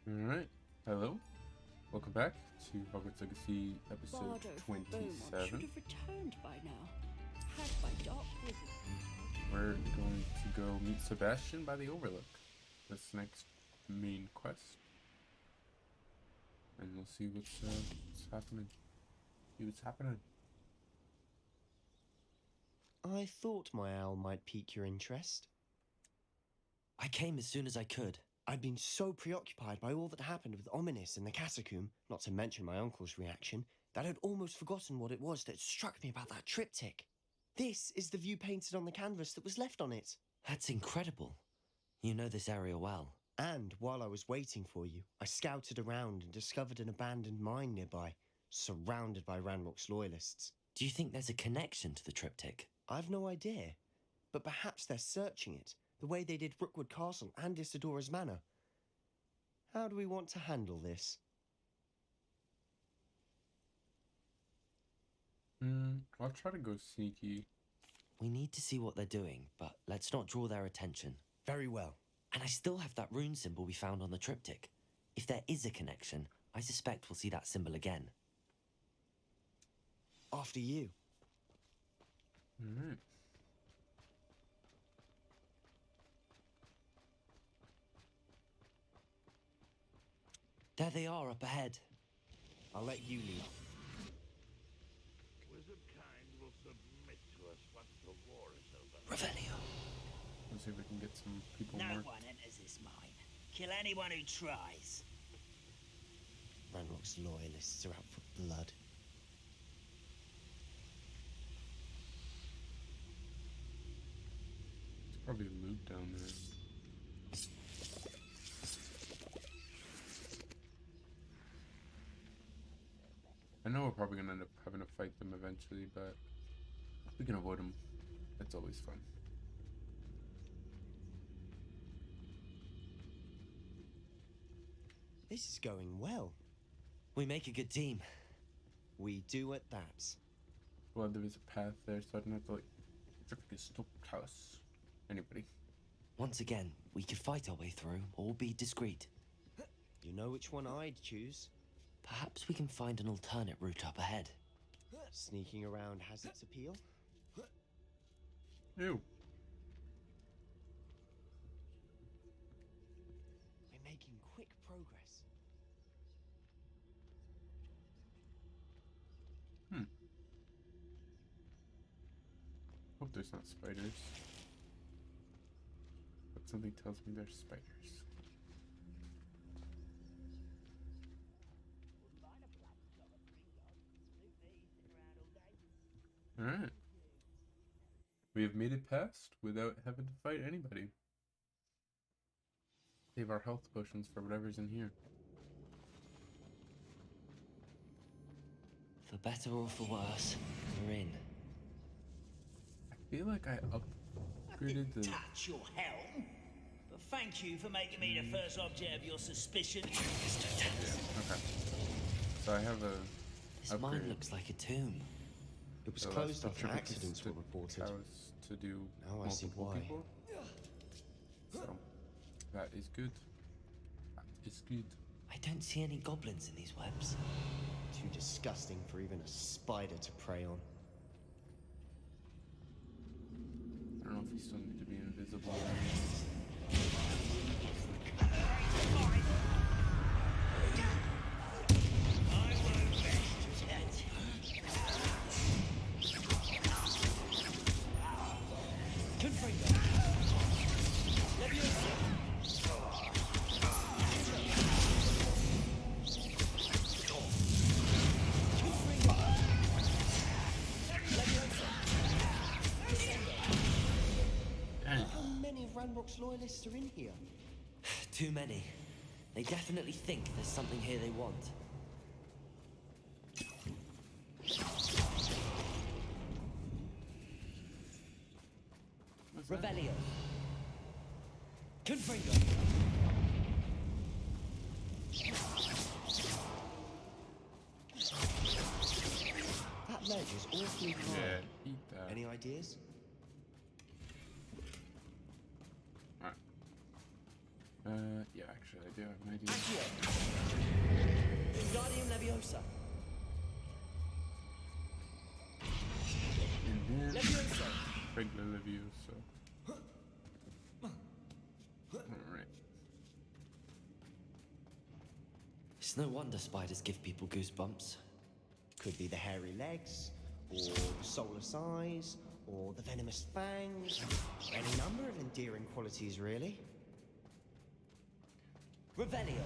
Alright, hello. Welcome back to Hogwarts Legacy episode Bardo from Beaumont should 27. have returned by now. Had by dark wizard. We're going to go meet Sebastian by the Overlook. This next main quest. And we'll see what's happening. See what's happening. I thought my owl might pique your interest. I came as soon as I could. I'd been so preoccupied by all that happened with Ominis and the Catacomb, not to mention my uncle's reaction, that I'd almost forgotten what it was that struck me about that triptych. This is the view painted on the canvas that was left on it. That's incredible. You know this area well. And while I was waiting for you, I scouted around and discovered an abandoned mine nearby, surrounded by Ranrock's loyalists. Do you think there's a connection to the triptych? I've no idea, but perhaps they're searching it, the way they did Rookwood Castle and Isidora's Manor. How do we want to handle this? I'll try to go sneaky. We need to see what they're doing, but let's not draw their attention. Very well. And I still have that rune symbol we found on the triptych. If there is a connection, I suspect we'll see that symbol again. After you. Alright. There they are up ahead. I'll let you lead. Wizard kind will submit to us once the war is over. Revelio. Let's see if we can get some people No marked. one enters this mine. Kill anyone who tries. Ranrock's loyalists are out for blood. There's probably loot down there. I know we're probably gonna end up having to fight them eventually, but we can avoid them. That's always fun. This is going well. We make a good team. We do at that. Well, there was a path there, so I didn't have to, like, freaking stop house. Anybody. Once again, we could fight our way through or be discreet. You know which one I'd choose. Perhaps we can find an alternate route up ahead. Sneaking around has its appeal. Ew. We're making quick progress. Hope there's not spiders. But something tells me there's spiders. Alright. We have made it past without having to fight anybody. Save our health potions for whatever's in here. For better or for worse, we're in. I feel like I upgraded the... Touch your helm. But thank you for making me the first object of your suspicion. Okay. So I have a This upgrade. mine looks like a tomb. It was So closed that's after the accidents were to reported. cows to do Now I see multiple why. people. So that is good. That is good. I don't see any goblins in these webs. Too disgusting for even a spider to prey on. I don't know if you still need to be invisible. How many of Ranrock's loyalists are in here? Too many. They definitely think there's something here they want. What's that? Revelio. Confringo. That ledge is awfully high. Yeah, eat that. Any ideas? Alright. Yeah, actually, I do have an idea. Accio! Wingardium Leviosa! And then Leviosa! regular Leviosa. Alright. It's no wonder spiders give people goosebumps. Could be the hairy legs, or the soulless eyes, or the venomous fangs. Any number of endearing qualities, really. Revelio.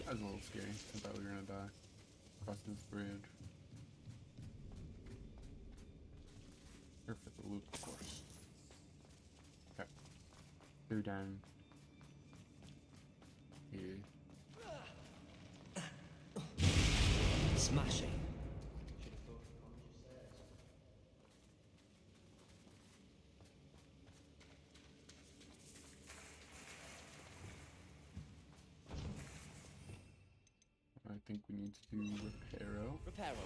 That was a little scary. I thought we were gonna die. Crossing this bridge. Here for the loop, of course. Okay. Go down. Here. Smashing. I think we need to do Reparo. Reparo.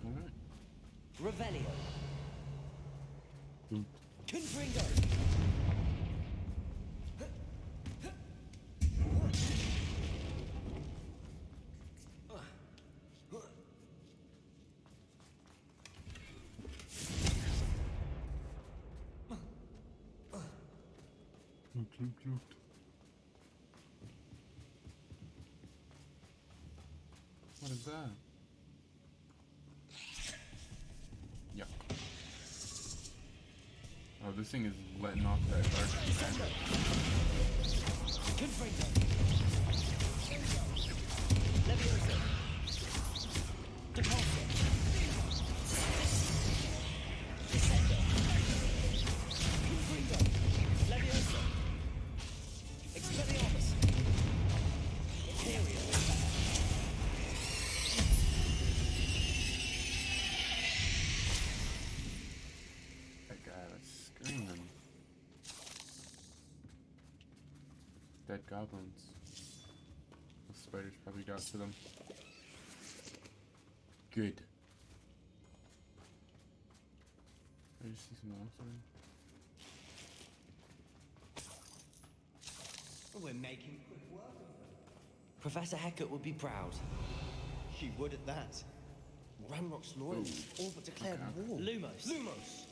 Alright. Revelio. Boop. Confringo. Loot, loot, loot. What is that? Yuck. Oh, this thing is letting off that dark. Confringo. Leviosa. Deposit. Descendo. Confringo. Leviosa. Expelliarmus. Imperial. That guy was screaming. Dead goblins. The spiders probably got to them. Good. I just see some monster. We're making quick work of them. Professor Hecat would be proud. She would at that. Ranrock's loyalists all but declared Okay. war. Lumos. Lumos!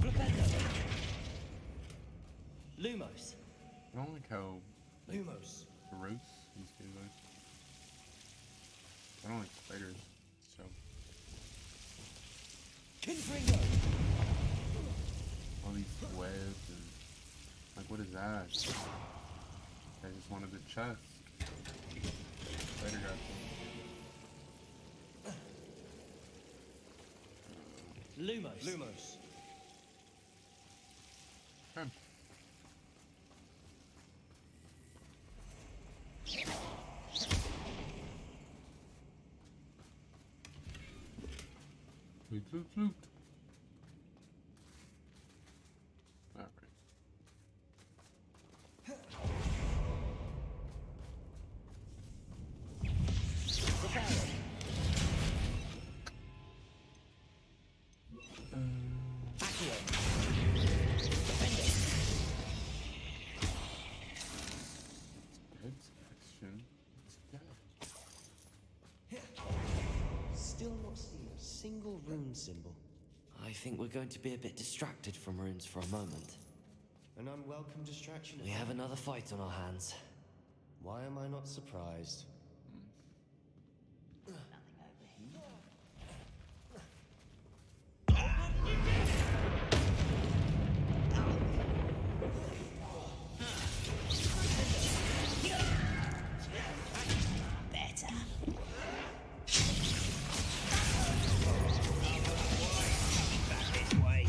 Flipendo. Lumos. I don't like how Lumos. gross these guys are. I don't like spiders, so. Confringo! All these webs and. Like, what is that? I just wanted the chest. Spider got them. Lumos. Lumos. Okay. Loot, loot, loot. Alright. Reparo. Accio. Defendo. Dead section. It's dead. Still not seeing a single rune symbol. I think we're going to be a bit distracted from runes for a moment. An unwelcome distraction. We have another fight on our hands. Why am I not surprised? Better. Back this way.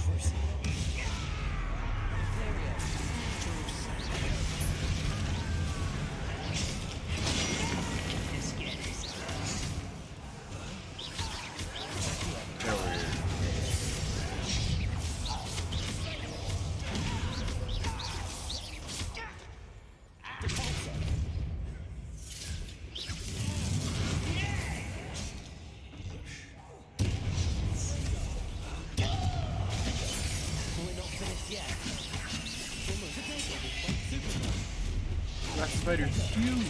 spider's huge.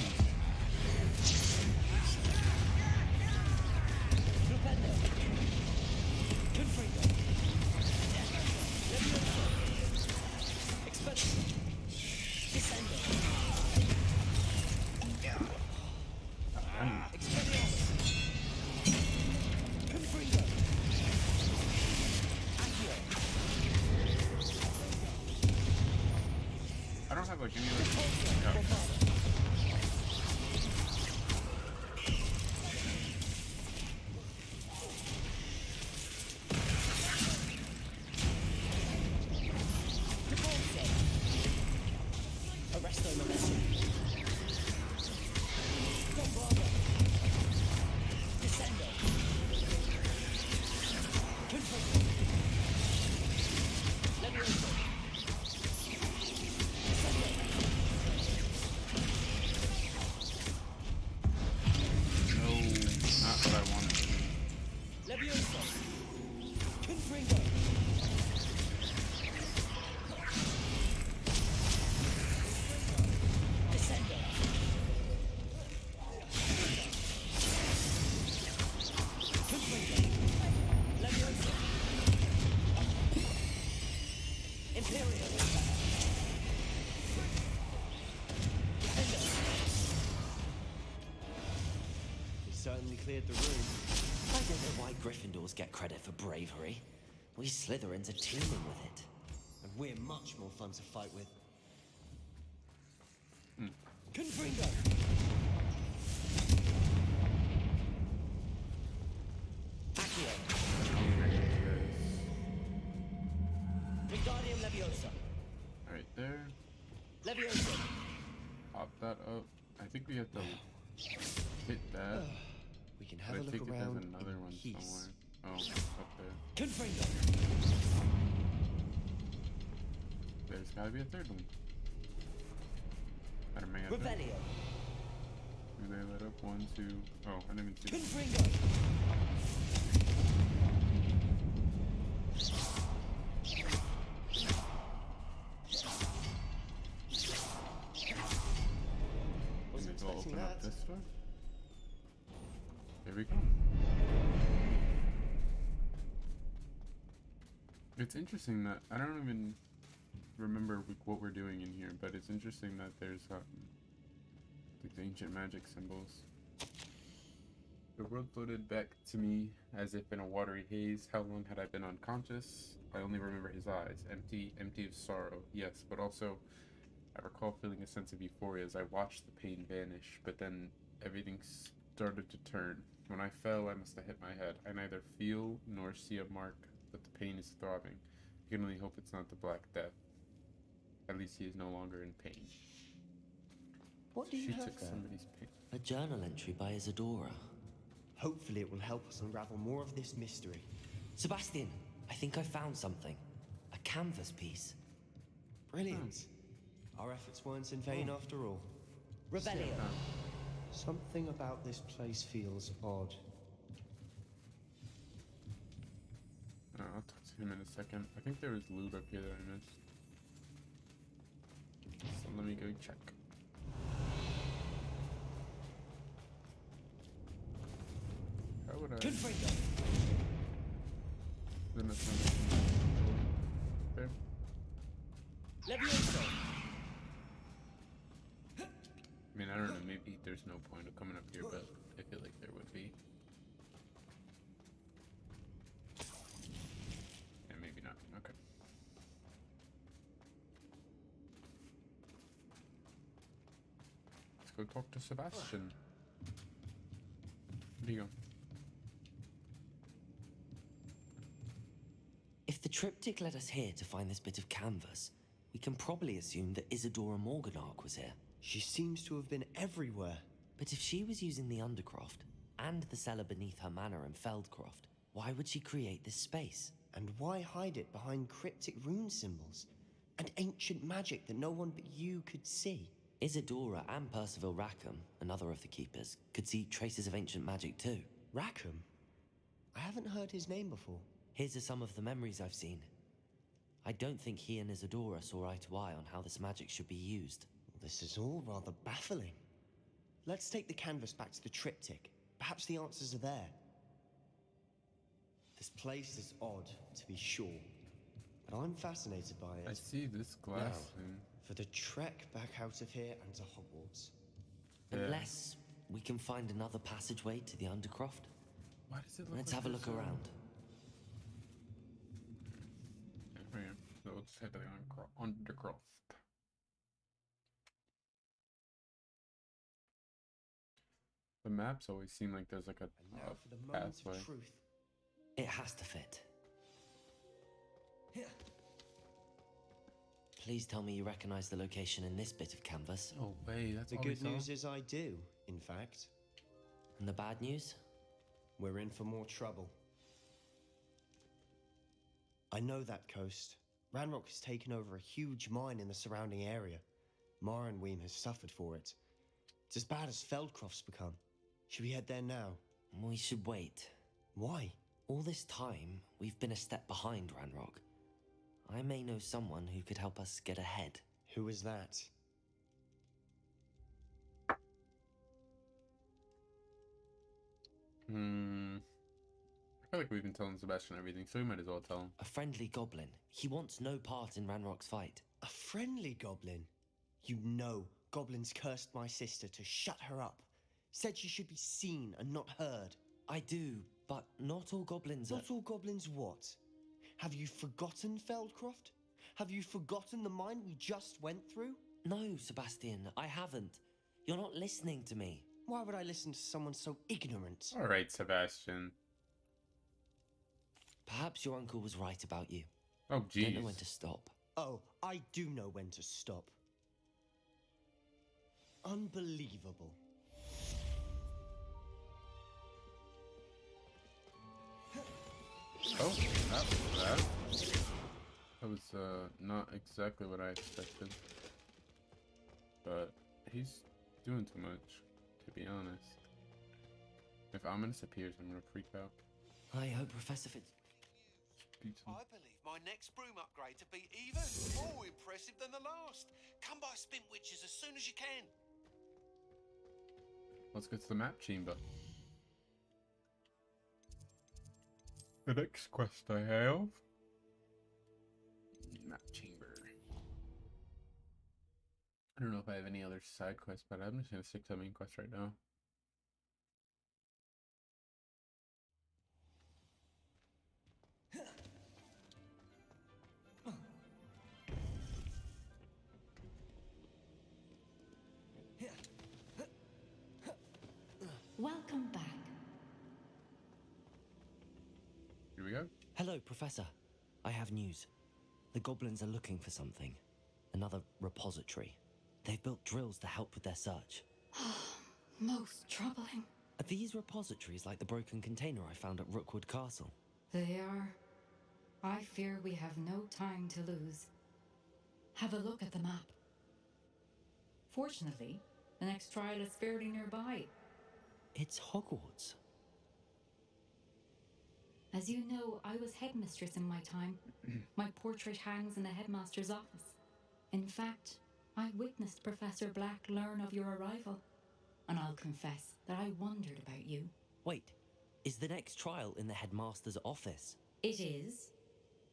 I don't have like any other. Certainly cleared the room. I don't know why Gryffindors get credit for bravery. We Slytherins are teeming with it. And we're much more fun to fight with. Confringo! Accio! Wingardium Leviosa! Right there. Leviosa! Pop that up. I think we have to hit that. We can But have I a look think it has around another in one peace. somewhere. Oh, up there. Confringo! There's gotta be a third one. I don't know. Revelio! They lit up 1, 2. Oh, I didn't even see them. Confringo! Wasn't Maybe we'll expecting open up that. this door. There we go. It's interesting that I don't even remember what we're doing in here, but it's interesting that there's like the ancient magic symbols. The world floated back to me as if in a watery haze. How long had I been unconscious? I only remember his eyes, empty of sorrow, yes, but also I recall feeling a sense of euphoria as I watched the pain vanish, but then everything started to turn. When I fell, I must have hit my head. I neither feel nor see a mark, but the pain is throbbing. I can only hope it's not the Black Death. At least he is no longer in pain. What do you She have took there? somebody's pain. A journal entry by Isadora. Hopefully it will help us unravel more of this mystery. Sebastian, I think I found something. A canvas piece. Brilliant. Our efforts weren't in vain after all. Revelio! Something about this place feels odd. I'll talk to him in a second. I think there was loot up here that I missed. So let me go check. How would I? Confringo! Then it's there. Leviosa! I mean, I don't know. Maybe there's no point of coming up here, but I feel like there would be. Yeah, maybe not. Okay. Let's go talk to Sebastian. Where'd he go? If the triptych led us here to find this bit of canvas, we can probably assume that Isadora Morganach was here. She seems to have been everywhere. But if she was using the Undercroft and the cellar beneath her manor in Feldcroft, why would she create this space? And why hide it behind cryptic rune symbols? And ancient magic that no one but you could see? Isadora and Percival Rackham, another of the keepers, could see traces of ancient magic too. Rackham? I haven't heard his name before. Here's are some of the memories I've seen. I don't think he and Isadora saw eye to eye on how this magic should be used. This is all rather baffling. Let's take the canvas back to the triptych. Perhaps the answers are there. This place is odd, to be sure, but I'm fascinated by I it. see this glass Now, thing. for the trek back out of here and to Hogwarts. Yeah. Unless we can find another passageway to the Undercroft. Why does it look Let's like have a look there's, around. Yeah, right. So let's head to the Undercroft. The maps always seem like there's like a And now for the moment pathway. of truth. It has to fit. Please tell me you recognize the location in this bit of canvas. Oh way, that's The all we good saw? news is I do, in fact. And the bad news? We're in for more trouble. I know that coast. Ranrock has taken over a huge mine in the surrounding area. Mornweem has suffered for it. It's as bad as Feldcroft's become. Should we head there now? We should wait. Why? All this time, we've been a step behind Ranrock. I may know someone who could help us get ahead. Who is that? I feel like we've been telling Sebastian everything, so we might as well tell him. A friendly goblin. He wants no part in Ranrock's fight. A friendly goblin? You know, goblins cursed my sister to shut her up. Said she should be seen and not heard. I do, but not all goblins are... Not all goblins what? Have you forgotten Feldcroft? Have you forgotten the mine we just went through? No, Sebastian, I haven't. You're not listening to me. Why would I listen to someone so ignorant? Alright, Sebastian. Perhaps your uncle was right about you. Oh, Don't jeez. know when to stop. Oh, I do know when to stop. Unbelievable. Oh, that was that. That was, not exactly what I expected. But he's doing too much, to be honest. If ominous appears, I'm gonna freak out. I hope Professor Fitz... Beats him. I believe my next broom upgrade to be even more impressive than the last. Come by Spin Witches as soon as you can. Let's get to the map chamber. The next quest I have. Map chamber. I don't know if I have any other side quests, but I'm just gonna stick to the main quest right now. Welcome back. Here we go. Hello, Professor. I have news. The goblins are looking for something. Another repository. They've built drills to help with their search. Most troubling. Are these repositories like the broken container I found at Rookwood Castle? They are. I fear we have no time to lose. Have a look at the map. Fortunately, the next trial is fairly nearby. It's Hogwarts. As you know, I was headmistress in my time. My portrait hangs in the headmaster's office. In fact, I witnessed Professor Black learn of your arrival. And I'll confess that I wondered about you. Wait, is the next trial in the headmaster's office? It is.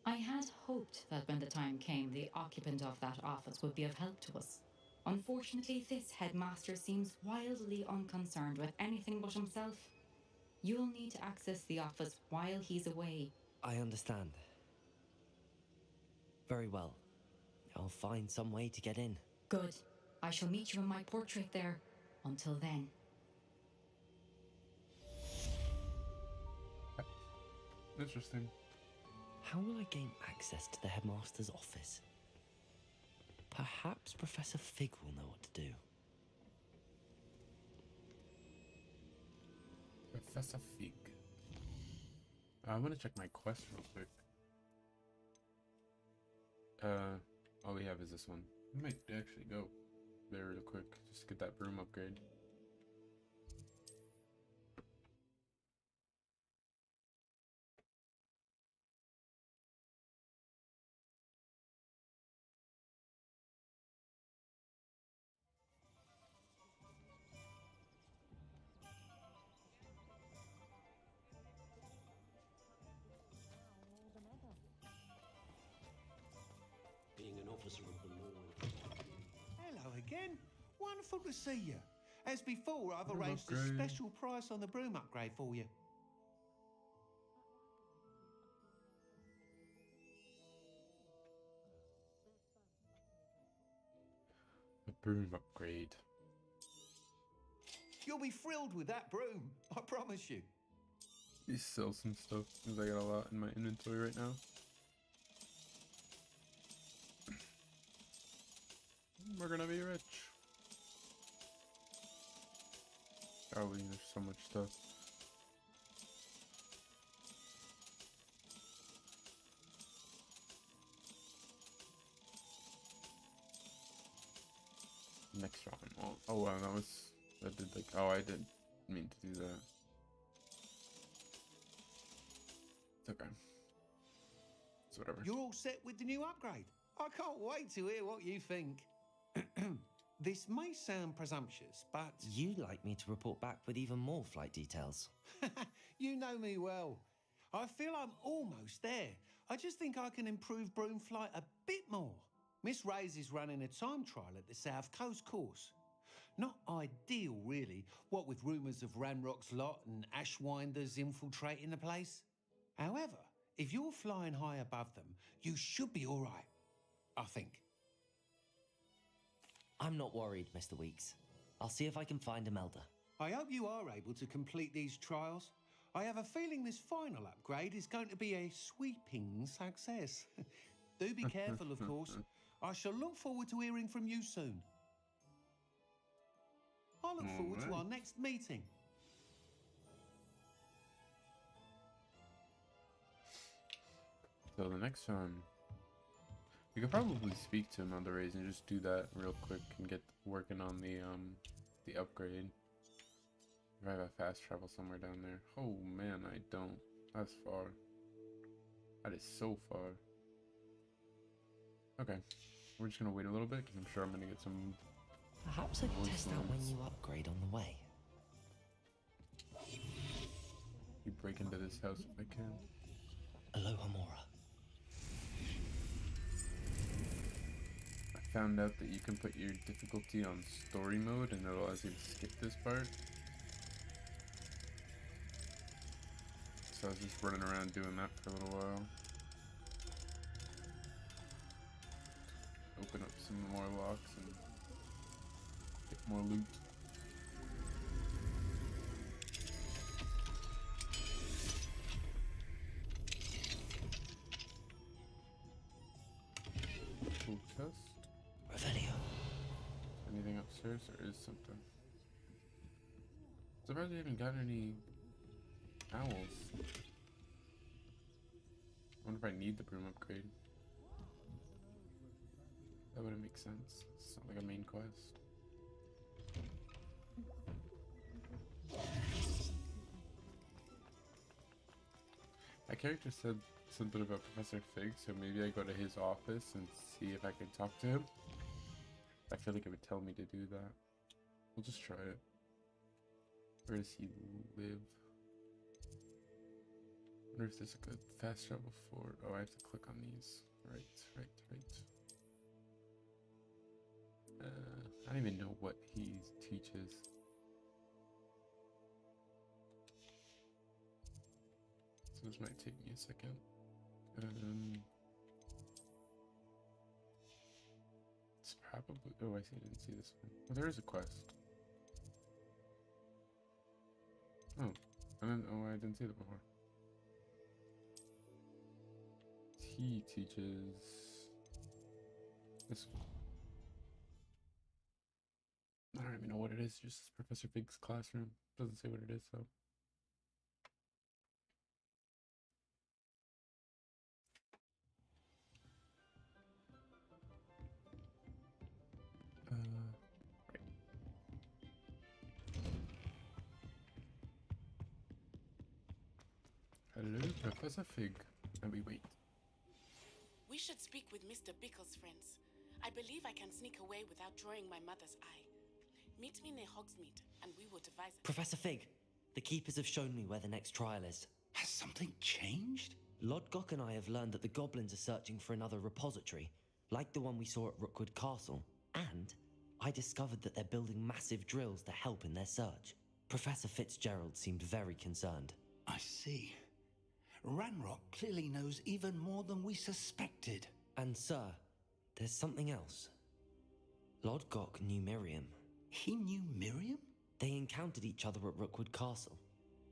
I had hoped that when the time came, the occupant of that office would be of help to us. Unfortunately, this headmaster seems wildly unconcerned with anything but himself. You'll need to access the office while he's away. I understand. Very well. I'll find some way to get in. Good. I shall meet you in my portrait there. Until then. Interesting. How will I gain access to the headmaster's office? Perhaps Professor Fig will know what to do. Professor Fig. I want to check my quest real quick. All we have is this one. We might actually go there real quick. Just get that broom upgrade. Wonderful to see you. As before, I've Broom arranged a upgrade. special price on the broom upgrade for you. A broom upgrade. You'll be thrilled with that broom, I promise you. You sell some stuff because I got a lot in my inventory right now. We're gonna be rich. Golly, there's so much stuff. Next round. Oh wow, that did like, oh, I didn't mean to do that. It's okay. It's whatever. You're all set with the new upgrade. I can't wait to hear what you think. This may sound presumptuous, but You'd like me to report back with even more flight details. you know me well. I feel I'm almost there. I just think I can improve broom flight a bit more. Miss Ray's is running a time trial at the South Coast course. Not ideal, really, what with rumours of Ranrock's lot and Ashwinders infiltrating the place. However, if you're flying high above them, you should be all right, I think. I'm not worried, Mr. Weeks. I'll see if I can find Imelda. I hope you are able to complete these trials. I have a feeling this final upgrade is going to be a sweeping success. Do be careful, of course. I shall look forward to hearing from you soon. I look forward to our next meeting. So the next one, we could probably speak to Imelda Reyes and just do that real quick and get working on the upgrade. If I have a fast travel somewhere down there. Oh man, I don't. That's far. That is so far. Okay, we're just gonna wait a little bit because I'm sure I'm gonna get some. Perhaps I can voice test out my notes. new upgrade on the way. You break into this house if I can. Aloha Mora. I found out that you can put your difficulty on story mode and it allows you to skip this part. So I was just running around doing that for a little while. Open up some more locks and get more loot. Cool chest. Revelio. Anything upstairs? There is something. Surprised we haven't got any owls. I wonder if I need the broom upgrade. That wouldn't make sense. It's not like a main quest. My character said something about Professor Fig, so maybe I go to his office and see if I can talk to him. I feel like it would tell me to do that. We'll just try it. Where does he live? I wonder if there's a good fast travel for. Oh, I have to click on these. Right. I don't even know what he teaches. So this might take me a second. It's probably. Oh, I see. I didn't see this one. Oh, there is a quest. Oh, and then I didn't see that before. He teaches this one. I don't even know what it is. Just Professor Fig's classroom. Doesn't say what it is though. Right. Hello, Professor Fig. And we wait. We should speak with Mr. Bickle's friends. I believe I can sneak away without drawing my mother's eye. Meet me near Hogsmeade, and we will devise it. Professor Fig, the keepers have shown me where the next trial is. Has something changed? Lodgok and I have learned that the goblins are searching for another repository, like the one we saw at Rookwood Castle, and I discovered that they're building massive drills to help in their search. Professor Fitzgerald seemed very concerned. I see. Ranrock clearly knows even more than we suspected. And sir, there's something else. Lodgok knew Miriam. He knew Miriam? They encountered each other at Rookwood Castle.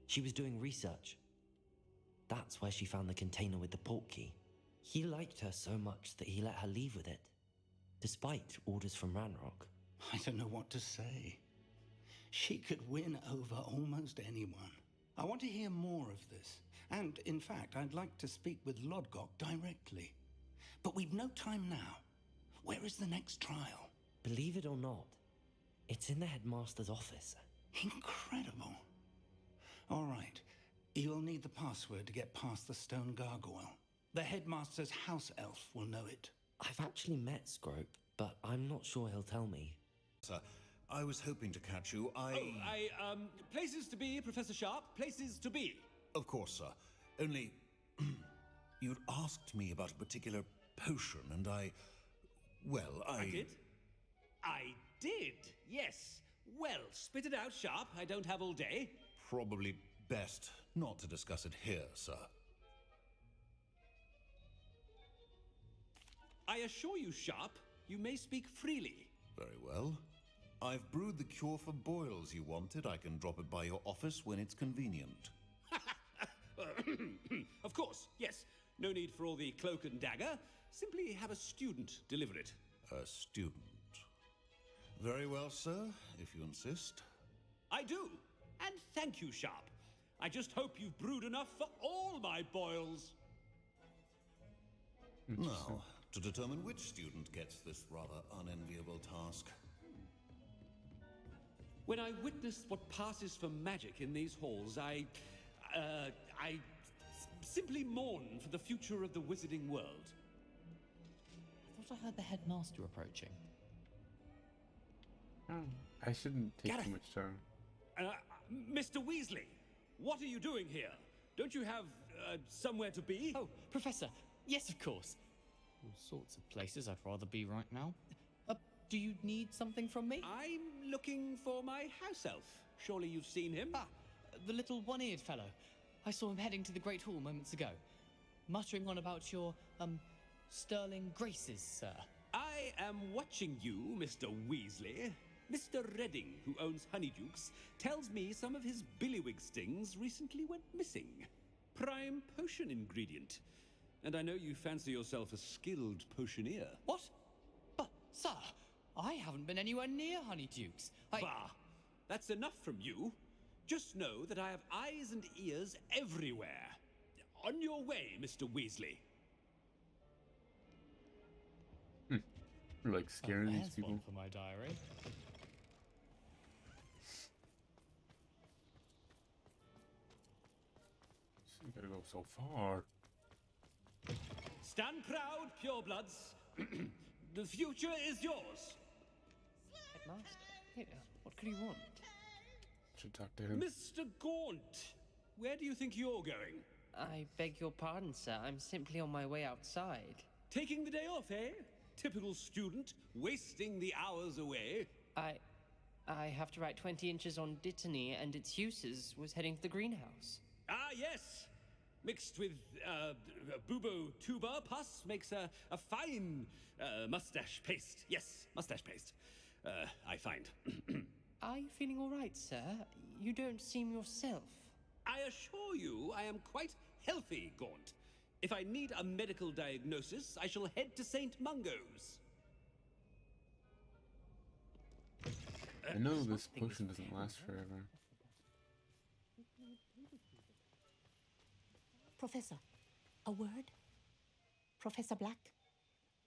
She was doing research. That's where she found the container with the port key. He liked her so much that he let her leave with it, despite orders from Ranrock. I don't know what to say. She could win over almost anyone. I want to hear more of this. And, in fact, I'd like to speak with Lodgok directly. But we've no time now. Where is the next trial? Believe it or not, it's in the headmaster's office. Incredible. All right. You'll need the password to get past the stone gargoyle. The headmaster's house elf will know it. I've actually met Scrope, but I'm not sure he'll tell me. Sir, I was hoping to catch you. Places to be, Professor Sharp. Places to be. Of course, sir. Only... you'd asked me about a particular potion, and I did? I did, yes. Well, spit it out, Sharp. I don't have all day. Probably best not to discuss it here, sir. I assure you, Sharp, you may speak freely. Very well. I've brewed the cure for boils you wanted. I can drop it by your office when it's convenient. Of course, yes. No need for all the cloak and dagger. Simply have a student deliver it. A student. Very well, sir, if you insist. I do. And thank you, Sharp. I just hope you've brewed enough for all my boils. Now, to determine which student gets this rather unenviable task. When I witness what passes for magic in these halls, I simply mourn for the future of the wizarding world. I thought I heard the headmaster approaching. Oh, I shouldn't take Gareth. too much time. Mr. Weasley, what are you doing here? Don't you have somewhere to be? Oh, Professor, yes, of course. All sorts of places I'd rather be right now. Do you need something from me? I'm looking for my house elf. Surely you've seen him? Ah, the little one-eared fellow. I saw him heading to the Great Hall moments ago, muttering on about your, sterling graces, sir. I am watching you, Mr. Weasley. Mr. Redding, who owns Honeydukes, tells me some of his billywig stings recently went missing. Prime potion ingredient. And I know you fancy yourself a skilled potioneer. What? But, sir, I haven't been anywhere near Honeydukes. Bah! That's enough from you. Just know that I have eyes and ears everywhere. On your way, Mr. Weasley. Like scaring these There's people. one for my diary. You gotta go so far. Stand proud, purebloods. The future is yours. Headmaster? Yeah, what could he want? Should talk to him. Mr. Gaunt, where do you think you're going? I beg your pardon, sir. I'm simply on my way outside. Taking the day off, eh? Typical student, wasting the hours away. I have to write 20 inches on Dittany and its uses. Was heading to the greenhouse. Ah, yes. Mixed with bubo tuber pus makes a fine mustache paste. Yes, mustache paste. I find. Are you feeling all right, sir? You don't seem yourself. I assure you I am quite healthy, Gaunt. If I need a medical diagnosis, I shall head to St. Mungo's. I know this potion doesn't last forever. Professor, a word? Professor Black?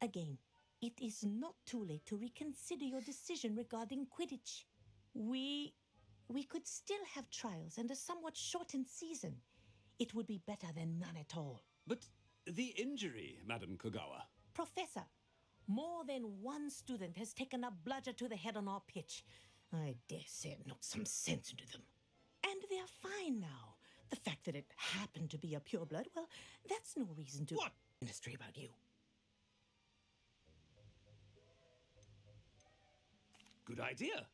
Again, it is not too late to reconsider your decision regarding Quidditch. We could still have trials and a somewhat shortened season. It would be better than none at all. But the injury, Madam Kogawa. Professor, more than one student has taken a bludger to the head on our pitch. I dare say it knocked some sense into them. And they're fine now. The fact that it happened to be a pureblood, well, that's no reason to... What? ...mystery about you. good idea.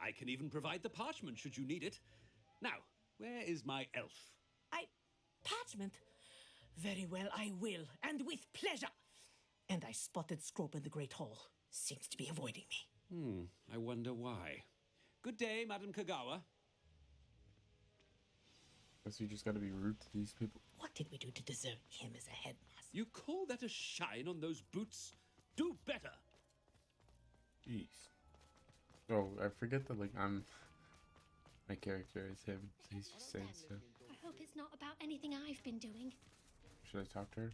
I can even provide the parchment should you need it. Now, where is my elf? Parchment? Very well, I will, and with pleasure. And I spotted Scrope in the Great Hall. Seems to be avoiding me. I wonder why. Good day, Madam Kagawa. Guess you just gotta be rude to these people. What did we do to deserve him as a headmaster? You call that a shine on those boots? Do better. Jeez. Oh, I forget that, like, my character is him, so he's just saying stuff. I hope it's not about anything I've been doing. Should I talk to her?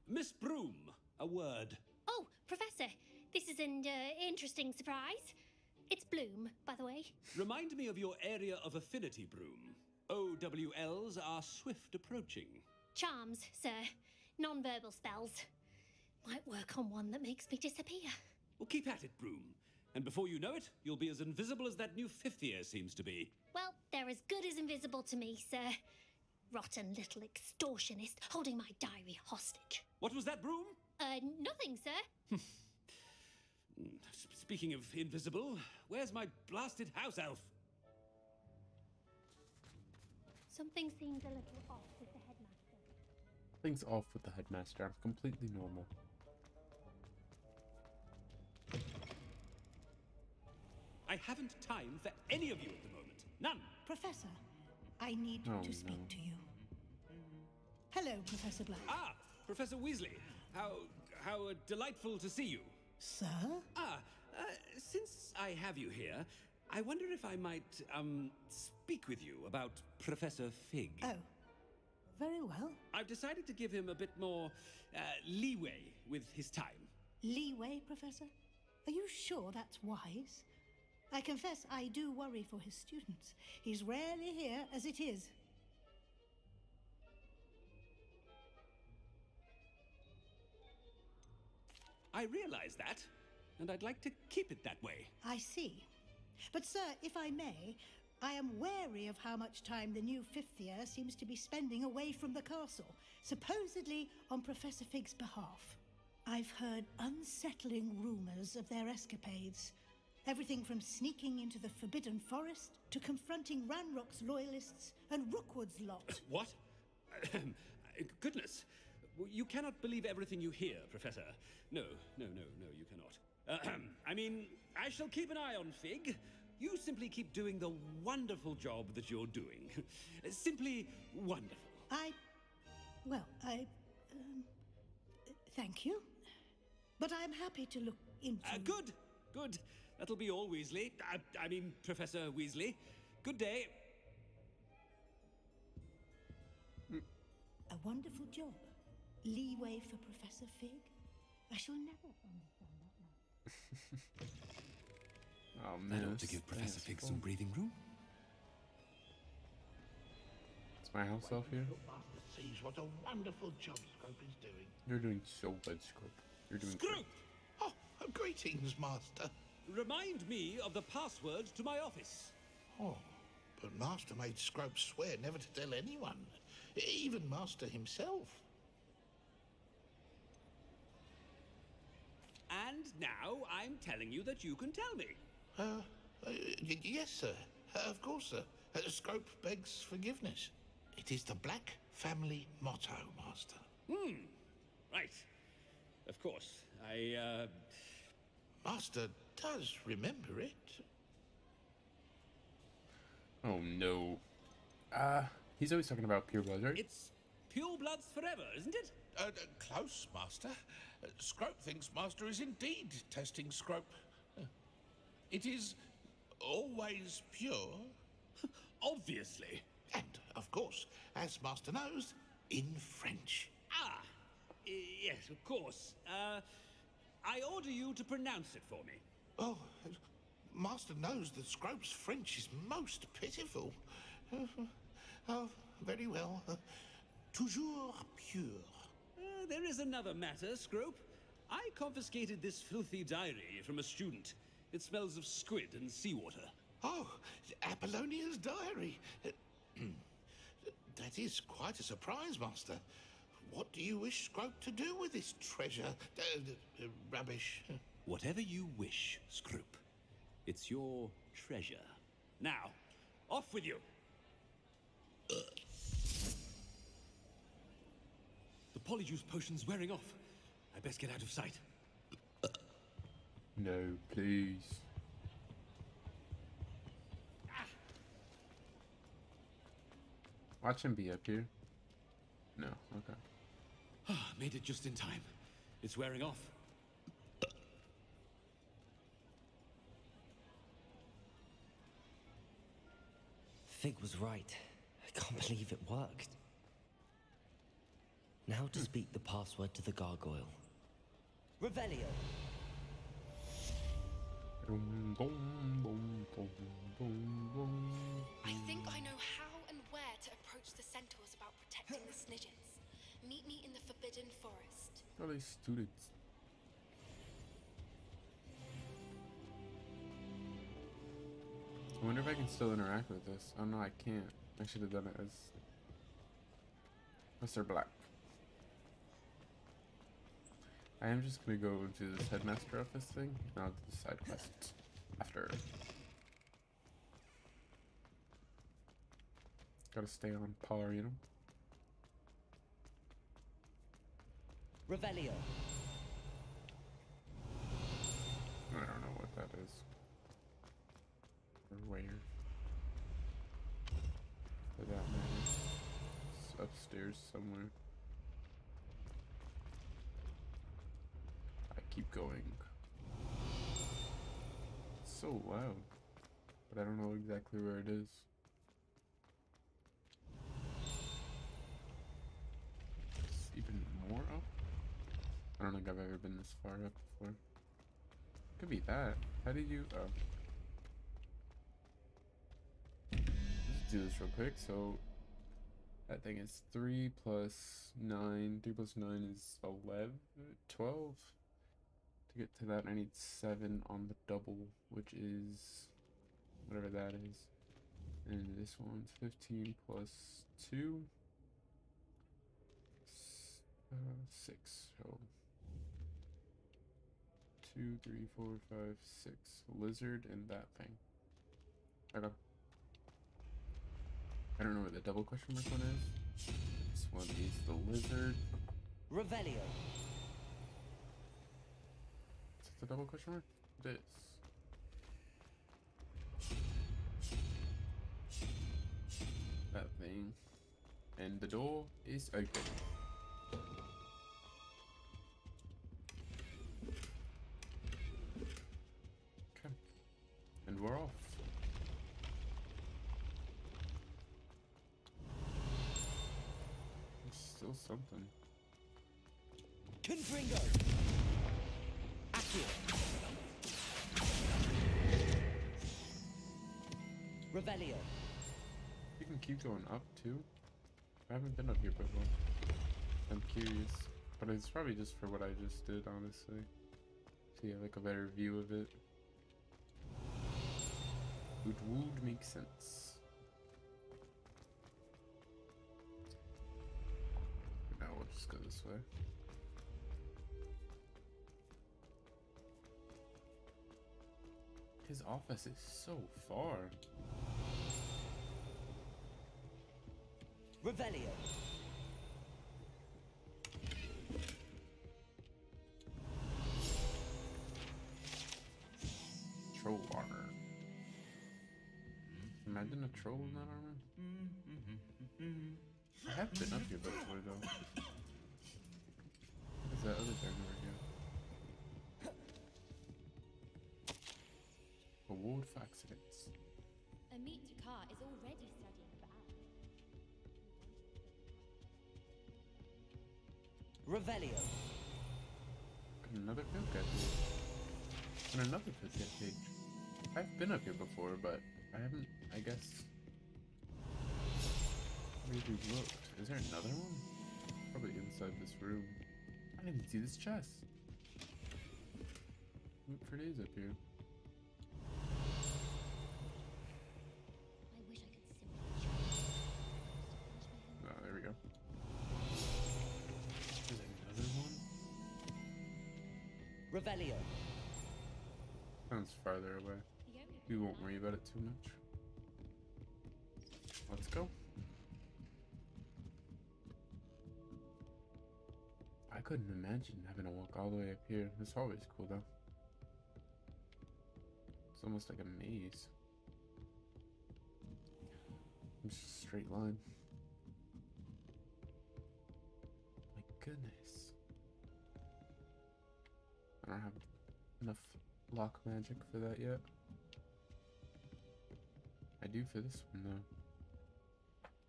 Miss Broom, a word. Oh, Professor, this is an interesting surprise. It's Bloom, by the way. Remind me of your area of affinity, Broom. OWLs are swift approaching. Charms, sir. Non-verbal spells. Might work on one that makes me disappear. Well, keep at it, Broom. And before you know it, you'll be as invisible as that new fifth year seems to be. Well, they're as good as invisible to me, sir. Rotten little extortionist holding my diary hostage. What was that, Broom? Nothing, sir. Speaking of invisible, where's my blasted house elf? Something seems a little off with the headmaster. Things off with the headmaster. I'm completely normal. I haven't time for any of you at the moment. None. Professor, I need to speak to you. Hello, Professor Black. Ah, Professor Weasley. How delightful to see you. Sir? Since I have you here, I wonder if I might, speak with you about Professor Fig. Oh, very well. I've decided to give him a bit more, leeway with his time. Leeway, Professor? Are you sure that's wise? I confess I do worry for his students. He's rarely here as it is. I realize that, and I'd like to keep it that way. I see. But, sir, if I may, I am wary of how much time the new fifth year seems to be spending away from the castle, supposedly on Professor Fig's behalf. I've heard unsettling rumors of their escapades. Everything from sneaking into the Forbidden Forest to confronting Ranrock's loyalists and Rookwood's lot. What? Goodness. You cannot believe everything you hear, Professor. No, you cannot. I mean, I shall keep an eye on Fig. You simply keep doing the wonderful job that you're doing. Simply wonderful. Thank you. But I'm happy to look into... Good. That'll be all, Weasley. I mean, Professor Weasley. Good day. A wonderful job. Leeway for Professor Fig? I shall never understand that. Oh, man. That ought to give Professor Fig some breathing room. Is my house elf here? Master sees what a wonderful job Scrope is doing. You're doing so good, Scrope. You're doing Scrope! Oh, greetings, Master. Remind me of the password to my office. Oh, but Master made Scrope swear never to tell anyone, even Master himself. And now I'm telling you that you can tell me. Yes, sir. Of course, sir. Scrope begs forgiveness. It is the Black family motto, Master. Right. Of course. Master does remember it. Oh, no. He's always talking about pure blood, right? It's pure bloods forever, isn't it? Close, Master. Scrope thinks Master is indeed testing Scrope. It is always pure. Obviously. And, of course, as Master knows, in French. Yes, of course. I order you to pronounce it for me. Oh, Master knows that Scrope's French is most pitiful. Oh, very well. Toujours pure. There is another matter, Scrope. I confiscated this filthy diary from a student. It smells of squid and seawater. Oh, Apollonia's diary. That is quite a surprise, Master. What do you wish Scrope to do with this treasure? Rubbish. Whatever you wish, Scrope. It's your treasure. Now, off with you! The polyjuice potion's wearing off. I best get out of sight. No, please. Watch him be up here. No, okay. Made it just in time. It's wearing off. Fig was right. I can't believe it worked. Now to speak the password to the gargoyle. Revelio. I think I know how and where to approach the centaurs about protecting the Snidgets. Meet me in the Forbidden Forest. All these students. I wonder if I can still interact with this. Oh no, I can't. I should have done it as Mr. Black. I am just gonna go to this headmaster office thing, and I'll do the side quests after. Gotta stay on par, you know? Revelio. I don't know what that is. Or where. For that matter. It's upstairs somewhere. I keep going. It's so loud. But I don't know exactly where it is. It's even more up? I don't think I've ever been this far up before. Could be that. How did you... Oh. Let's do this real quick. So, that thing is 3 plus 9. 3 plus 9 is 11, 12. To get to that, I need 7 on the double, which is whatever that is. And this one's 15 plus 2. 6. So, 2, 3, 4, 5, 6. Lizard and that thing. Okay. I don't know what the double question mark one is. This one is the lizard. Revelio. Is it the double question mark? It is. That thing. And the door is open. Okay. And we're off. Still something. Confringo. Accio. Revelio. You can keep going up too. I haven't been up here before. I'm curious, but it's probably just for what I just did, honestly. So you have like a better view of it. It would make sense. Now we'll just go this way. His office is so far. Revelio. Troll armor. Imagine a troll in that armor. I have been up here before though. What is that other thing over here? Award for accidents. Amit Takar is already studying Baal. Revelio. Another field guide page. And another field guide page. I've been up here before, but I haven't, I guess, really looked. Is there another one? Probably inside this room. I didn't even see this chest. What for days up here? I wish I could simply choose. Oh, there we go. There's another one? Revelio. Sounds farther away. The We won't worry about it too much. Let's go. I couldn't imagine having to walk all the way up here. It's always cool though. It's almost like a maze. It's just a straight line. My goodness. I don't have enough lock magic for that yet. I do for this one though.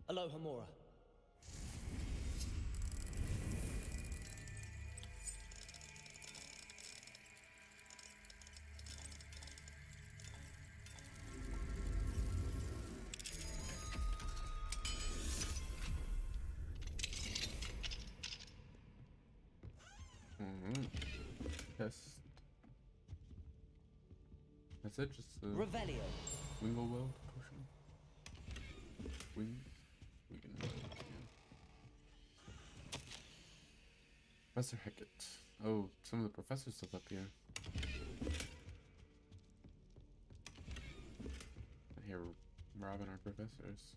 Aloha Mora. Test. That's it, just a Revelio. Wingleweld potion. Wing. We can. Yeah. Professor Heckett. Oh, some of the professors live up here. I hear robbing our professors.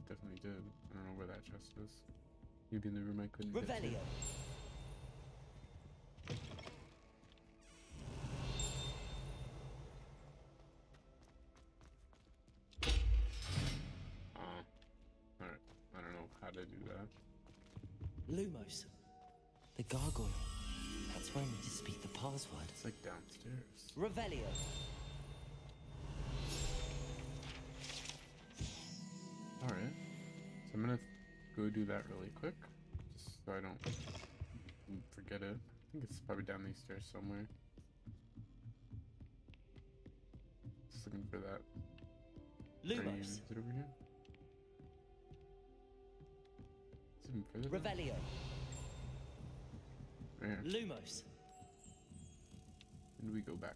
Definitely did. I don't know where that chest is. Maybe in the room I couldn't get to. Alright. I don't know how to do that. Lumos. The gargoyle. That's where I need to speak the password. It's like downstairs. Revelio. Alright. So I'm gonna go do that really quick. Just so I don't forget it. I think it's probably down these stairs somewhere. Just looking for that. Lumos. Is it over here? Is it even further? Revelio. Right here. Lumos. And we go back.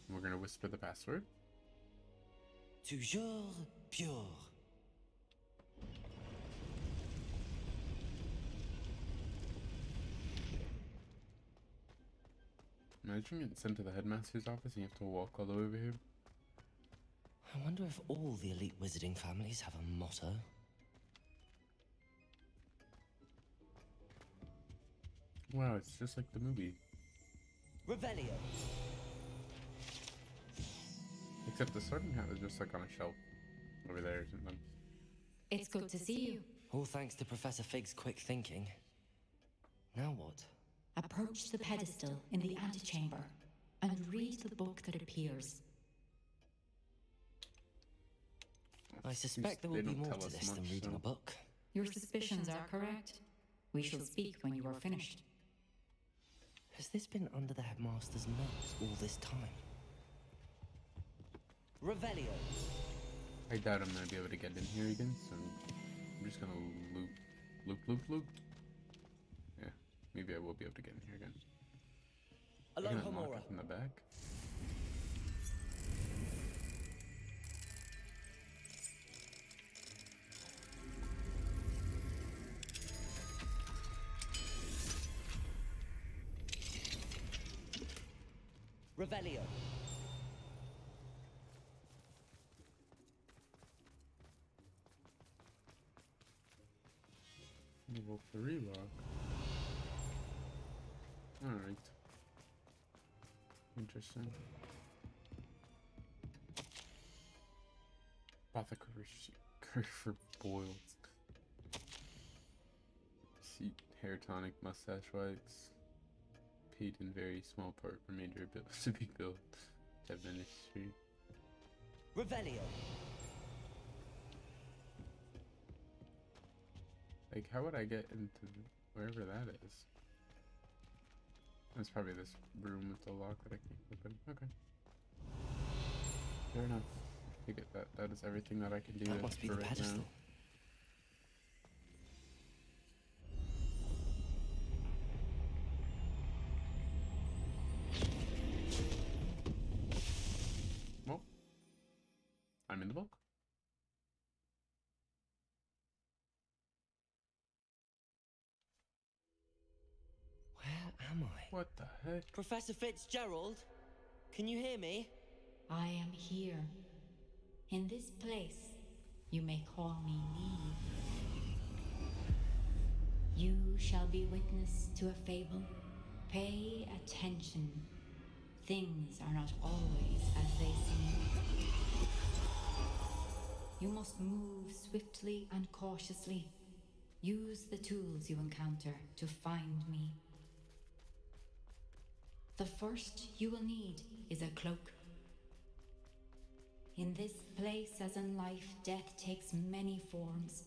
We're gonna whisper the password. Toujours pure. Imagine getting sent to the headmaster's office and you have to walk all the way over here. I wonder if all the elite wizarding families have a motto. Wow, it's just like the movie. Revelio. Except the sorting hat is just like on a shelf over there or something. It's good to see you. All thanks to Professor Fig's quick thinking. Now what? Approach the pedestal in the antechamber and read the book that appears. I suspect there will be more to this than reading a book. Your suspicions are correct. We shall speak when you are finished. Has this been under the headmaster's nose all this time? Revelio. I doubt I'm gonna be able to get in here again, so I'm just gonna loop. Yeah, maybe I will be able to get in here again. I can unlock it from the back. Revelio. Level 3 lock. Alright. Interesting. Apothecary curry for boiled. See, hair tonic, mustache wax. Paid in very small part, remainder to be built. To ministry. Revelio. Like, how would I get into wherever that is? That's probably this room with the lock that I keep open. Okay. Fair enough. I get that. That is everything that I can do. That must be for the right pedestal. now. Well, I'm in the book. Where am I? What the heck? Professor Fitzgerald? Can you hear me? I am here. In this place, you may call me Neve. You shall be witness to a fable. Pay attention. Things are not always as they seem. You must move swiftly and cautiously. Use the tools you encounter to find me. The first you will need is a cloak. In this place, as in life, death takes many forms.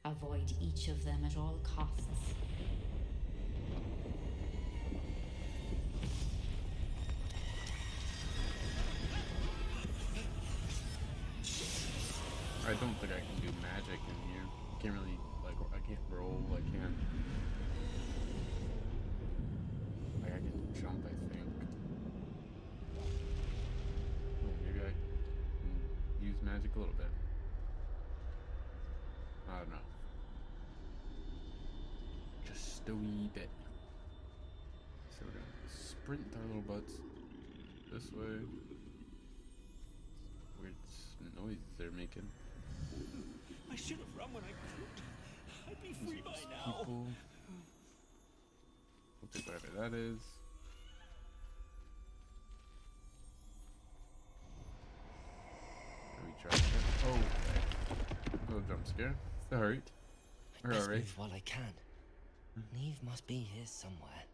Avoid each of them at all costs. I don't think I can do magic in here. I can't really, like, I can't roll, I can't. Like, I can jump, I think. Oh, maybe I can use magic a little bit. I don't know. Just a wee bit. So we're gonna sprint our little butts this way. Weird noises they're making. I should have run when I could. I'd be free by now. People. We'll take whatever that is. We try that. Oh, okay. Little jump scare. It's alright. We're Best alright. move while I can. Neve must be here somewhere.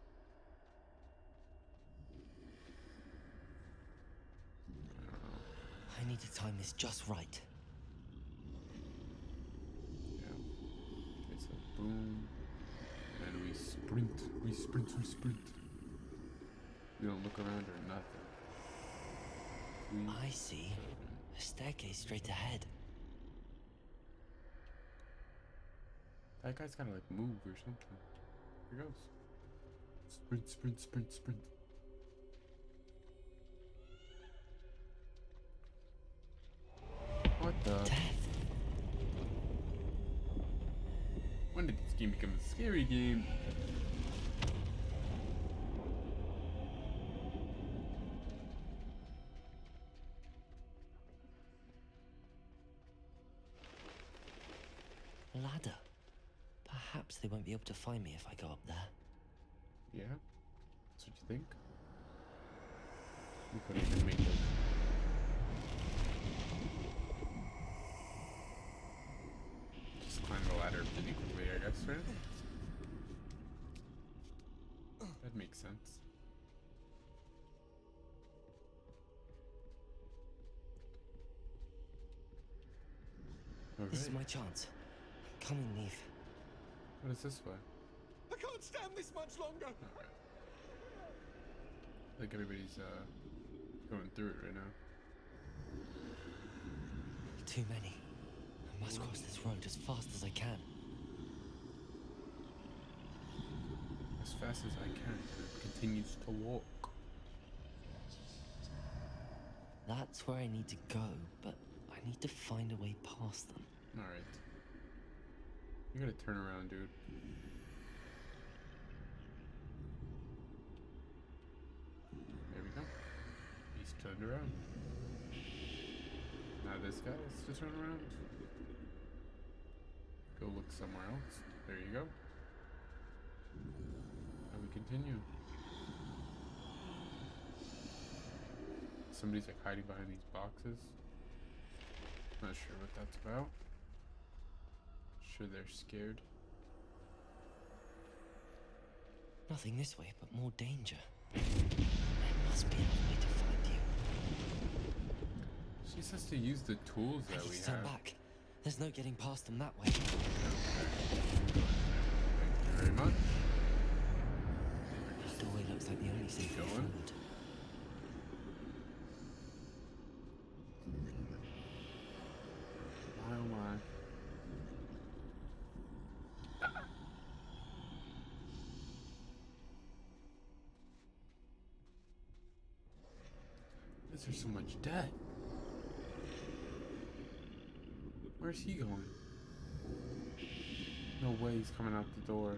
I need to time this just right. Yeah. Okay, so boom. And we sprint. We sprint. We sprint. We don't look around or nothing. I see. A staircase straight ahead. That guy's gotta like move or something. Here goes. Sprint, sprint, sprint, sprint. What the? Death. When did this game become a scary game? Ladder. Perhaps they won't be able to find me if I go up there. Yeah? That's what you think? We couldn't even make it. Just climb the ladder pretty quickly, I guess, right? That makes sense. This is my chance. Come in, Neve. What is this way? I can't stand this much longer. Alright. I think everybody's going through it right now. Too many. I must cross this road as fast as I can. As fast as I can. It continues to walk. That's where I need to go, but I need to find a way past them. Alright. You gotta turn around, dude. There we go. He's turned around. Now this guy has to turn around. Go look somewhere else. There you go. And we continue. Somebody's like hiding behind these boxes. Not sure what that's about. Sure they're scared. Nothing this way, but more danger. There must be another way to find you. She says to use the tools I that need we to turn have. back. There's no getting past them that way. Thank you very much. The doorway looks like the safely going. forward. My oh my. Is there so much death? Where's he going? No way he's coming out the door.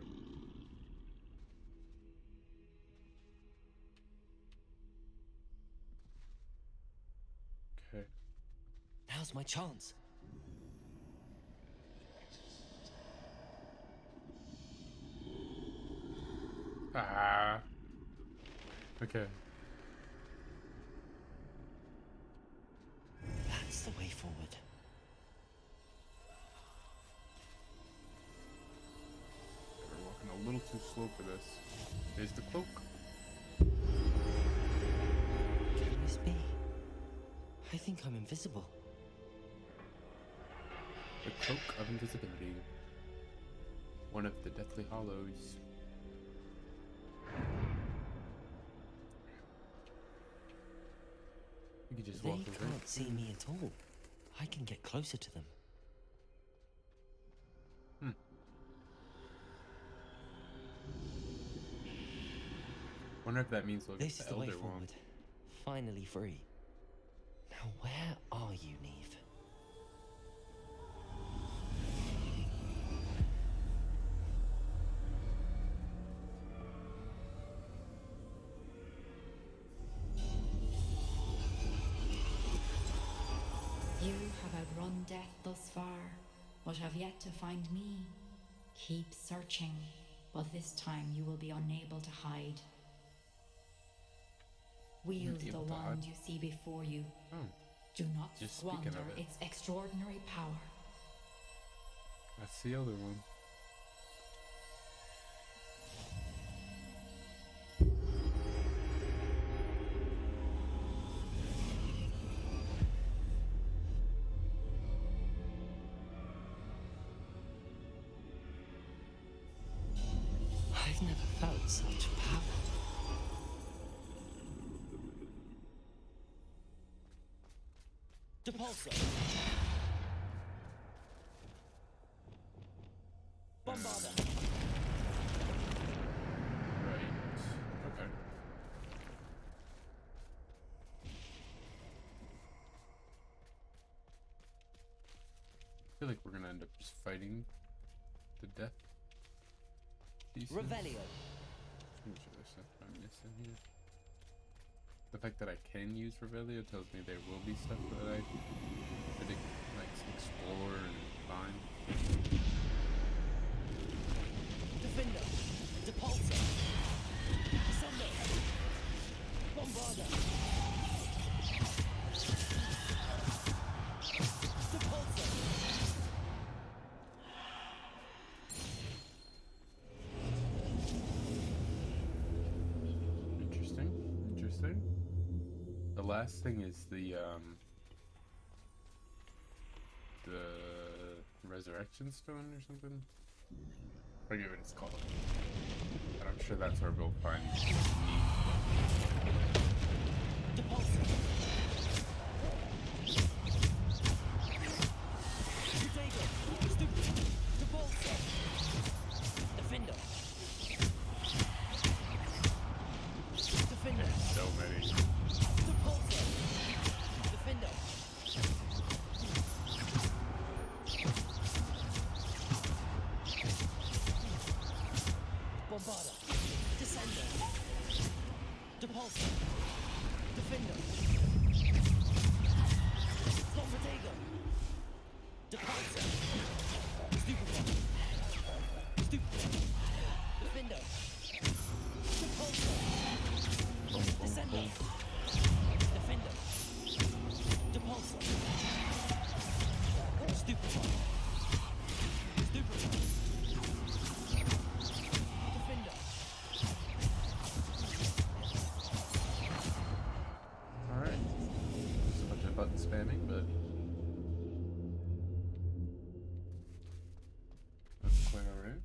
Okay. Now's my chance. Ah. Okay. That's the way forward. We're walking a little too slow for this. There's the cloak. Can this be? I think I'm invisible. The cloak of invisibility. One of the Deathly Hollows. You could just They walk over. can't see me at all. I can get closer to them. Wonder if that means look This at is the way Elder Wand. forward. Finally free. Now where are you, Neve? You have outrun death thus far, but have yet to find me. Keep searching, but this time you will be unable to hide. Wield the Unable to wand hide? you see before you. Oh, Do not just speaking squander of it. its extraordinary power. That's the other one. I've never felt such power. Depulso. Bombarda. Right. Okay. I feel like we're gonna end up just fighting the death pieces. Revelio. How much other stuff am I missing here? The fact that I can use Revelio tells me there will be stuff that I could like explore and find. Defender. Depulso. Descendo. Bombarda. Depulso. Interesting. Interesting. The last thing is the resurrection stone or something. I forget what it's called. But I'm sure that's where we'll find Defender. so many. Defender. Bombarda. Descender. Depulso. Defender. Bombardego. Depulso. Stupefy. Stupefy. Defender. Depulso. Descender. Defender. Depulso. Stupefy. Stupefy. Defender. Alright. Just a bunch of button spamming, but that's quite alright.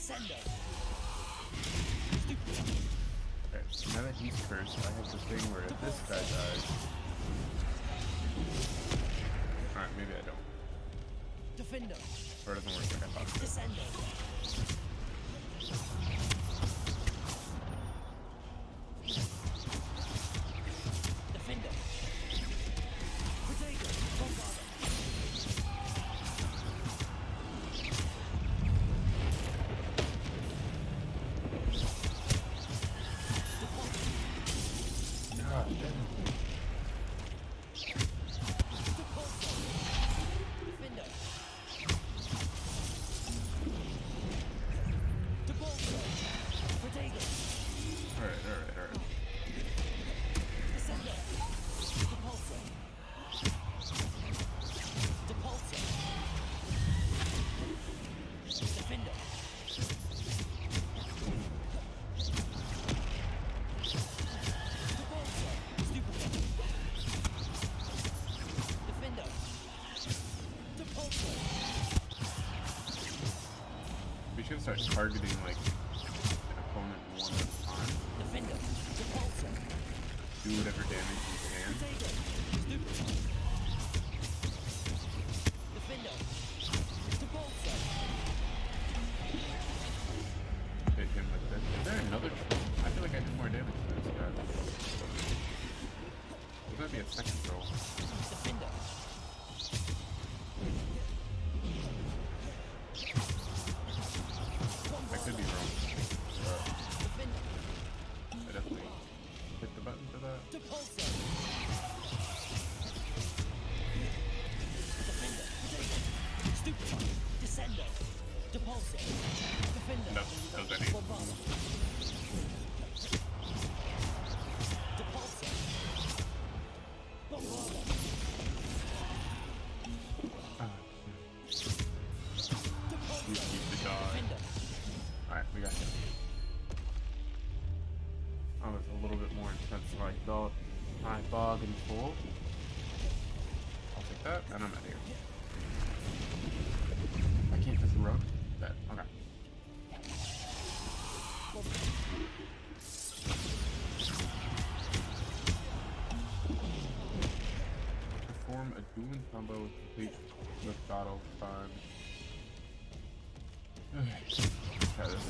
Descendo. Okay, so now that he's cursed, I have the thing where if this guy dies... Alright, maybe I don't. Defendo. Or it doesn't work like I thought it did. Descendo. Defendo. Potato. Bombarder. God damn it. We should start targeting like an opponent one at a time. Do whatever damage you can. Hit him with this. Is there another? I feel like I did more damage to this guy. There's gonna be a second roll. I could be wrong, but I definitely hit the button for that. Descendo. Depulso. Defender. No, that was any. Bombarder. Depulso. Bombarder. You keep the dodge. Alright, we got him. Oh, it's a little bit more intense like the high bog and full. I'll take that, and I'm out of here. I can't just run that. Okay. Perform a dueling combo complete with battle time. Okay. Try this.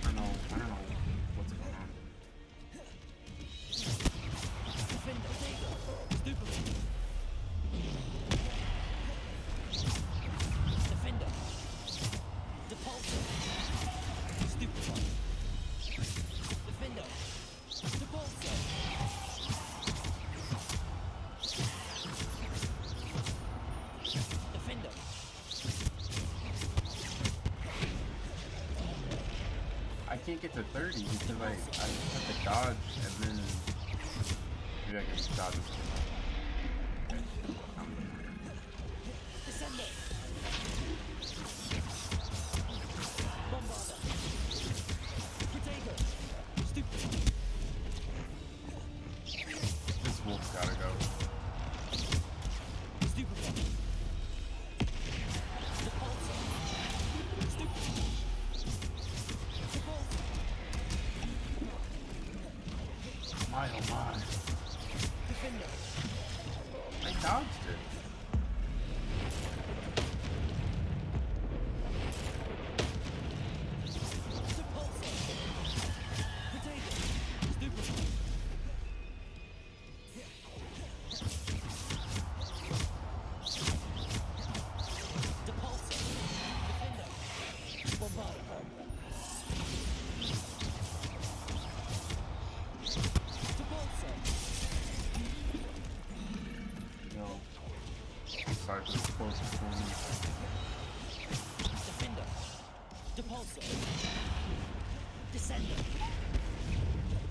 I don't know what's going on. I can't get to 30 because I have to dodge and then maybe I can dodge this. Okay. This wolf's gotta go. My oh my.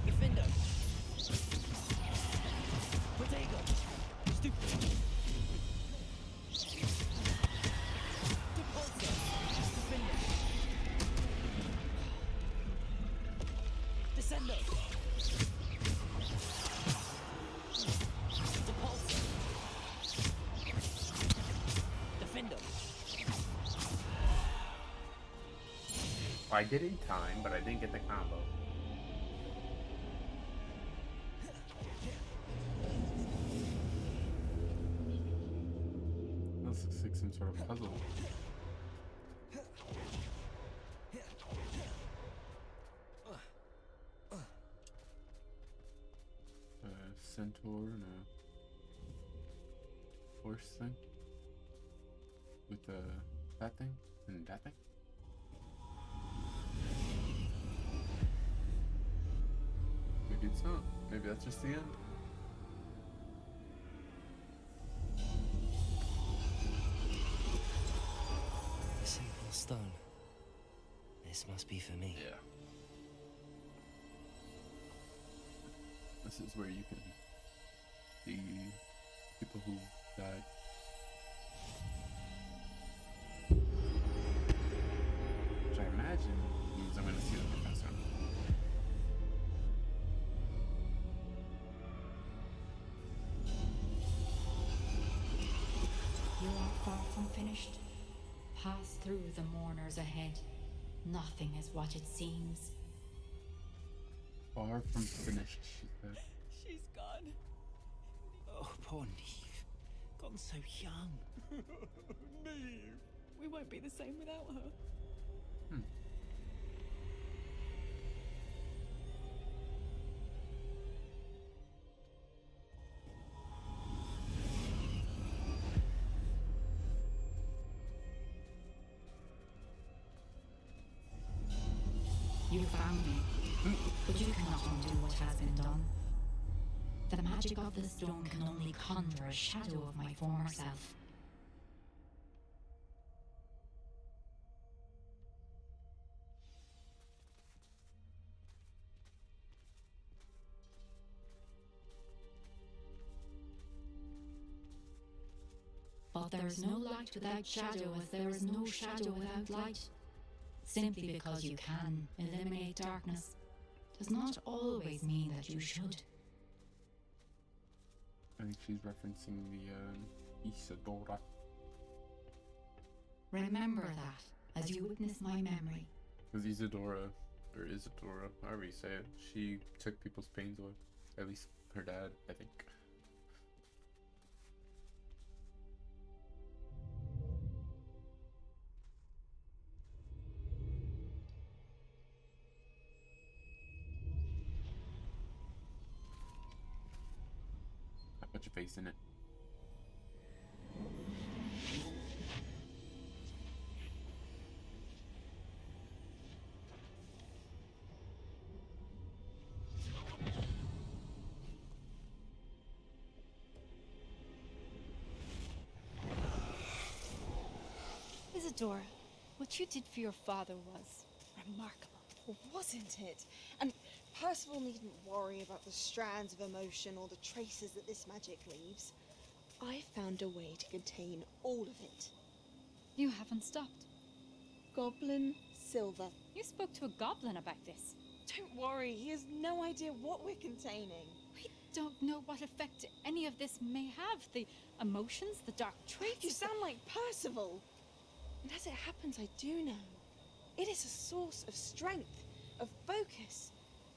Defender. Protego. Stupid. Depulso. Defender. Descendo. Depulso. Defender. I did in time, but I didn't get the combo. This looks like some sort of puzzle. A centaur and a horse thing with that thing and that thing. Maybe it's not. Maybe that's just the end. A simple stone. This must be for me. Yeah. This is where you can see people who died. Which I imagine means I'm gonna see the professor. You are far from finished. Pass through the mourners ahead. Nothing is what it seems. Far from finished, she said. She's gone. Oh, poor Neve. Gone so young. Neve. We won't be the same without her. You found me, but you cannot undo what has been done. The magic of the stone can only conjure a shadow of my former self. But there is no light without shadow, as there is no shadow without light. Simply because you can eliminate darkness does not always mean that you should. I think she's referencing the Isadora. Remember that as you witness my memory. Because Isadora, however you say it, she took people's pains away. At least her dad, I think. Put your face in it. Isadora, what you did for your father was remarkable, wasn't it? And Percival needn't worry about the strands of emotion or the traces that this magic leaves. I found a way to contain all of it. You haven't stopped. Goblin Silver. You spoke to a goblin about this. Don't worry, he has no idea what we're containing. We don't know what effect any of this may have. The emotions, the dark traits. You sound like Percival. And as it happens, I do know. It is a source of strength, of focus.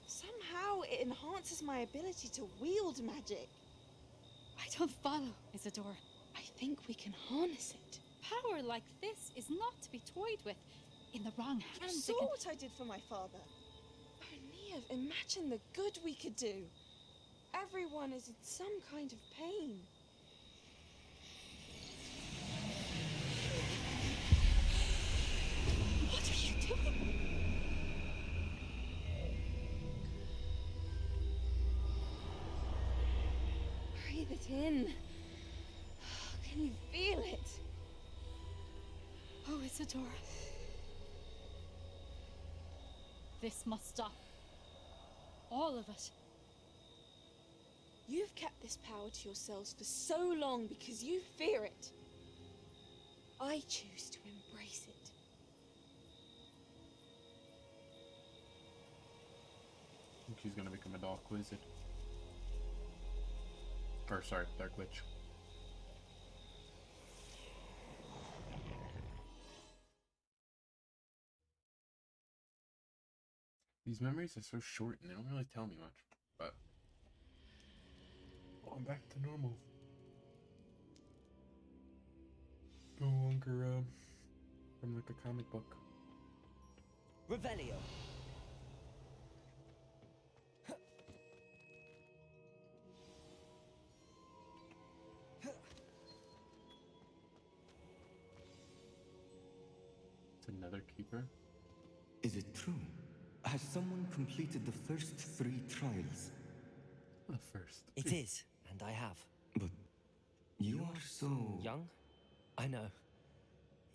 Somehow it enhances my ability to wield magic. I don't follow, Isadora. I think we can harness it. Power like this is not to be toyed with. In the wrong hands. You saw what I did for my father. Oh, Neve, imagine the good we could do. Everyone is in some kind of pain. What are you doing? Breathe it in. Can you feel it? Oh, Isadora. This must stop. All of it. You've kept this power to yourselves for so long because you fear it. I choose to embrace it. I think she's gonna become a dark wizard. Or sorry, dark witch. These memories are so short and they don't really tell me much, but I'm back to normal. No longer from like a comic book. Revelio. It's another keeper. Is it true? Has someone completed the first 3 trials? The first. It is, and I have. But you are so... Young? I know.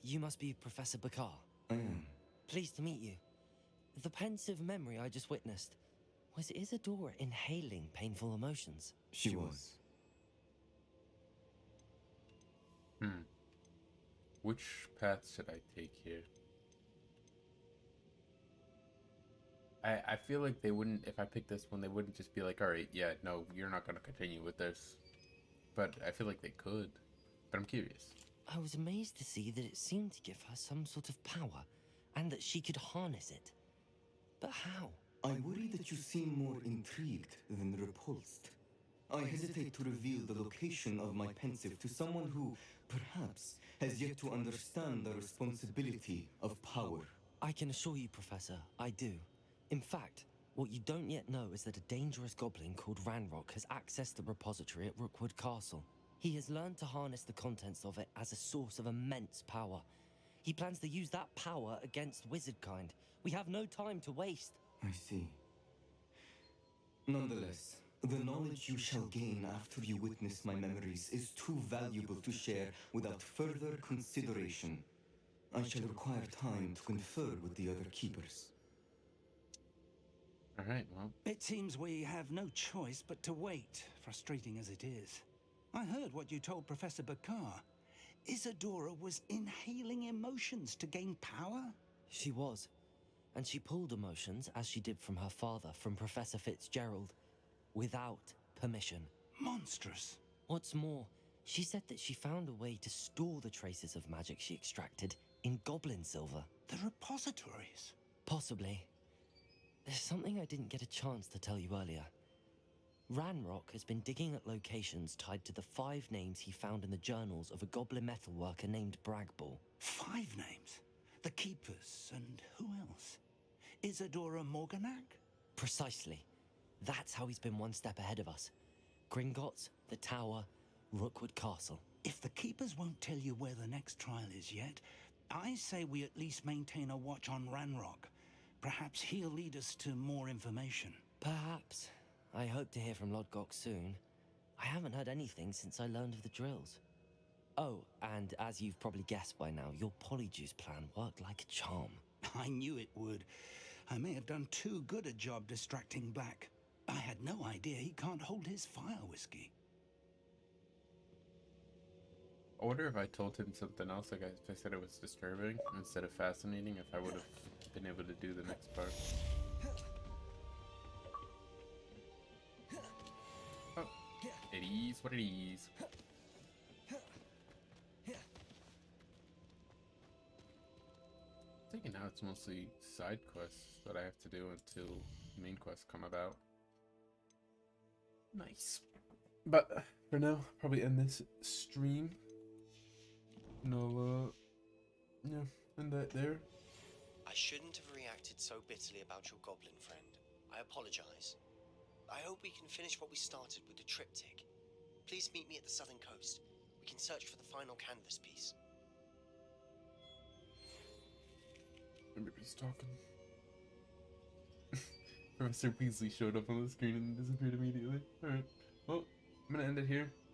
You must be Professor Bakar. I am. Pleased to meet you. The pensive memory I just witnessed. Was Isadora inhaling painful emotions? She was. Which path should I take here? I feel like they wouldn't, if I pick this one, they wouldn't just be like, alright, yeah, no, you're not going to continue with this. But I feel like they could. But I'm curious. I was amazed to see that it seemed to give her some sort of power, and that she could harness it. But how? I worry that you seem more intrigued than repulsed. I hesitate to reveal the location of my pensive to someone who, perhaps, has yet to understand the responsibility of power. I can assure you, Professor, I do. In fact, what you don't yet know is that a dangerous goblin called Ranrock has accessed the repository at Rookwood Castle. He has learned to harness the contents of it as a source of immense power. He plans to use that power against wizardkind. We have no time to waste. I see. Nonetheless, the knowledge you shall gain after you witness my memories is too valuable to share without further consideration. I shall require time to confer with the other keepers. Alright, well. It seems we have no choice but to wait, frustrating as it is. I heard what you told Professor Bakar. Isadora was inhaling emotions to gain power? She was. And she pulled emotions, as she did from her father, from Professor Fitzgerald, without permission. Monstrous. What's more, she said that she found a way to store the traces of magic she extracted in goblin silver. The repositories? Possibly. There's something I didn't get a chance to tell you earlier. Ranrock has been digging at locations tied to the 5 names he found in the journals of a goblin metalworker named Bragball. 5 names? The Keepers, and who else? Isadora Morganac? Precisely. That's how he's been one step ahead of us. Gringotts, the Tower, Rookwood Castle. If the Keepers won't tell you where the next trial is yet, I say we at least maintain a watch on Ranrock. Perhaps he'll lead us to more information. Perhaps. I hope to hear from Lodgok soon. I haven't heard anything since I learned of the drills. Oh, and as you've probably guessed by now, your Polyjuice plan worked like a charm. I knew it would. I may have done too good a job distracting Black. I had no idea he can't hold his fire whiskey. I wonder if I told him something else, like if I said it was disturbing instead of fascinating, if I would have been able to do the next part. Oh, it is what it is. I think now it's mostly side quests that I have to do until main quests come about. Nice. But for now, probably end this stream. And I'll, end that there. I shouldn't have reacted so bitterly about your goblin friend. I apologize. I hope we can finish what we started with the triptych. Please meet me at the southern coast. We can search for the final canvas piece. Everybody's talking. Professor Weasley showed up on the screen and disappeared immediately. Alright, well, I'm gonna end it here.